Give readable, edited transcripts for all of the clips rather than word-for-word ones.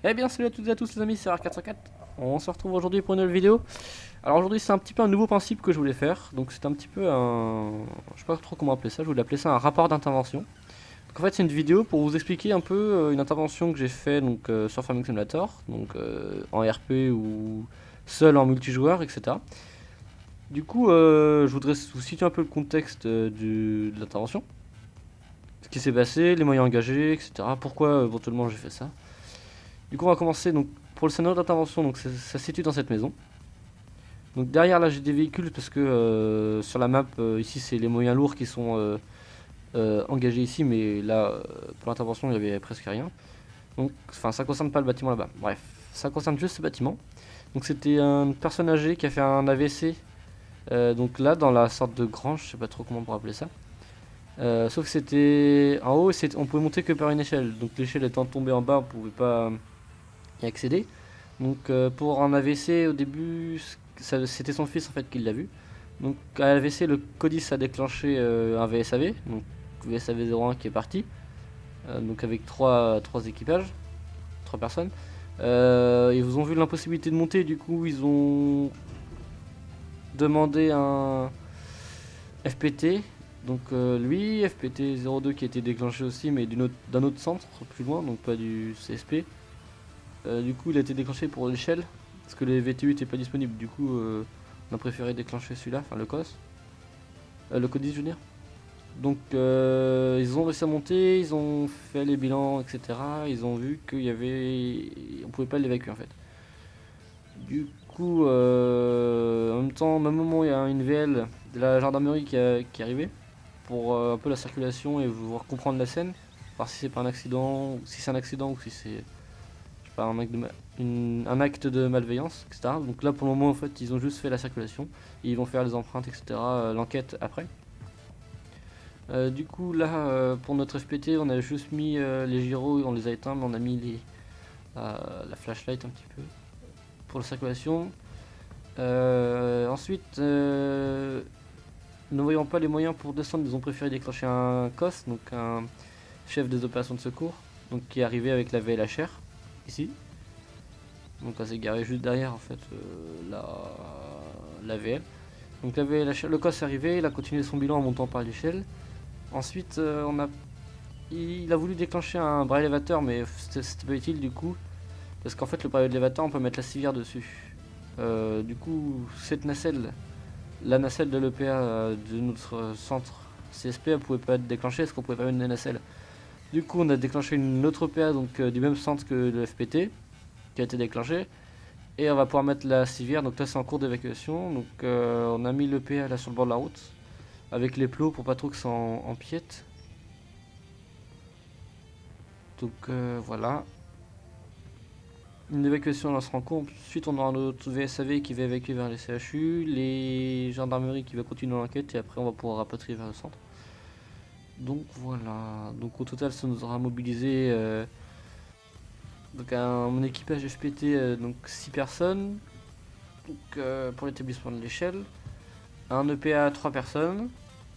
Eh bien salut à toutes et à tous les amis, c'est R404. On se retrouve aujourd'hui pour une nouvelle vidéo. Alors aujourd'hui c'est un petit peu un nouveau principe que je voulais faire. Donc c'est un petit peu un... Je sais pas trop comment appeler ça, je voulais appeler ça un rapport d'intervention. Donc en fait c'est une vidéo pour vous expliquer un peu une intervention que j'ai fait donc, sur Farming Simulator. Donc en RP ou seul en multijoueur, etc. Du coup je voudrais vous situer un peu le contexte de l'intervention. Ce qui s'est passé, les moyens engagés, etc. Pourquoi éventuellement j'ai fait ça. Du coup on va commencer donc pour le scénario d'intervention, donc ça se situe dans cette maison. Donc derrière là j'ai des véhicules parce que sur la map ici c'est les moyens lourds qui sont engagés ici, mais là pour l'intervention il y avait presque rien. Donc enfin ça concerne pas le bâtiment là-bas. Bref, ça concerne juste ce bâtiment. Donc c'était une personne âgée qui a fait un AVC. Donc là dans la sorte de grange, je sais pas trop comment on pourrait appeler ça. Sauf que c'était en haut, on pouvait monter que par une échelle. Donc l'échelle étant tombée en bas, on pouvait pas y accéder. Donc pour un AVC au début, c'était son fils en fait qui l'a vu. Donc à l'AVC, le CODIS a déclenché un VSAV, donc VSAV 01 qui est parti, donc avec trois équipages, 3 personnes. Ils vous ont vu l'impossibilité de monter, du coup ils ont demandé un FPT. Donc lui, FPT 02 qui a été déclenché aussi, mais d'un autre centre plus loin, donc pas du CSP. Du coup, il a été déclenché pour l'échelle, parce que les VTU n'étaient pas disponibles. Du coup, on a préféré déclencher celui-là, enfin le COS. Le CODIS, je veux dire. Donc, ils ont réussi à monter, ils ont fait les bilans, etc. Ils ont vu qu'il y avait. On pouvait pas l'évacuer en fait. Du coup, en même temps, au même moment, il y a une VL de la gendarmerie qui est arrivée pour un peu la circulation et voir comprendre la scène, voir si c'est pas un accident, ou si c'est un accident ou si c'est pas un acte de malveillance, etc. Donc là pour le moment en fait ils ont juste fait la circulation et ils vont faire les empreintes, etc. L'enquête après. Du coup là pour notre FPT on a juste mis les gyros, on les a éteints mais on a mis la flashlight un petit peu pour la circulation. Ensuite ne voyant pas les moyens pour descendre, ils ont préféré déclencher un COS, donc un chef des opérations de secours, donc qui est arrivé avec la VLHR ici. Donc elle s'est garée juste derrière en fait la VL. Donc le COS est arrivé, il a continué son bilan en montant par l'échelle. Ensuite il a voulu déclencher un bras élévateur mais c'était pas utile du coup. Parce qu'en fait le bras élévateur on peut mettre la civière dessus. Du coup cette nacelle, la nacelle de l'EPA de notre centre CSP elle pouvait pas être déclenchée parce qu'on pouvait pas mettre des nacelles. Du coup on a déclenché une autre EPA donc, du même centre que le FPT qui a été déclenché. Et on va pouvoir mettre la civière, donc là c'est en cours d'évacuation. Donc on a mis le PA là sur le bord de la route avec les plots pour pas trop que ça empiète. Donc voilà. Une évacuation là sera en cours. Ensuite on aura notre VSAV qui va évacuer vers les CHU, les gendarmeries qui va continuer l'enquête et après on va pouvoir rapatrier vers le centre. Donc voilà. Donc au total ça nous aura mobilisé donc mon équipage FPT donc 6 personnes. Donc pour l'établissement de l'échelle. Un EPA 3 personnes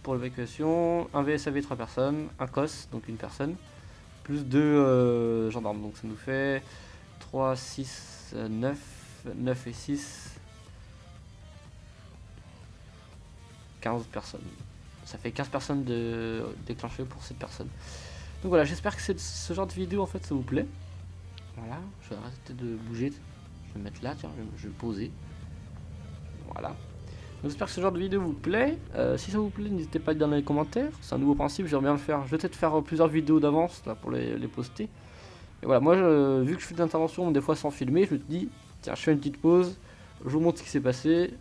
pour l'évacuation, un VSAV 3 personnes, un COS, donc une personne, plus 2 gendarmes. Donc ça nous fait 3, 6, 9, 9 et 6, 15 personnes. Ça fait 15 personnes déclenchées pour cette personne. Donc voilà, j'espère que ce genre de vidéo en fait ça vous plaît. Voilà, je vais arrêter de bouger. Je vais me mettre là, tiens, je vais me poser. Voilà. J'espère que ce genre de vidéo vous plaît. Si ça vous plaît, n'hésitez pas à le dire dans les commentaires. C'est un nouveau principe, j'aimerais bien le faire. Je vais peut-être faire plusieurs vidéos d'avance là pour les poster. Et voilà, moi vu que je fais des interventions des fois sans filmer, je me dis, tiens, je fais une petite pause, je vous montre ce qui s'est passé.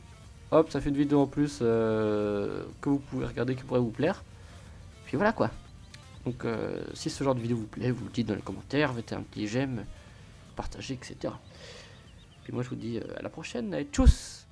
Hop, ça fait une vidéo en plus que vous pouvez regarder, qui pourrait vous plaire. Puis voilà quoi. Donc si ce genre de vidéo vous plaît, vous le dites dans les commentaires, mettez un petit j'aime, partagez, etc. Puis moi je vous dis à la prochaine, allez, tchuss!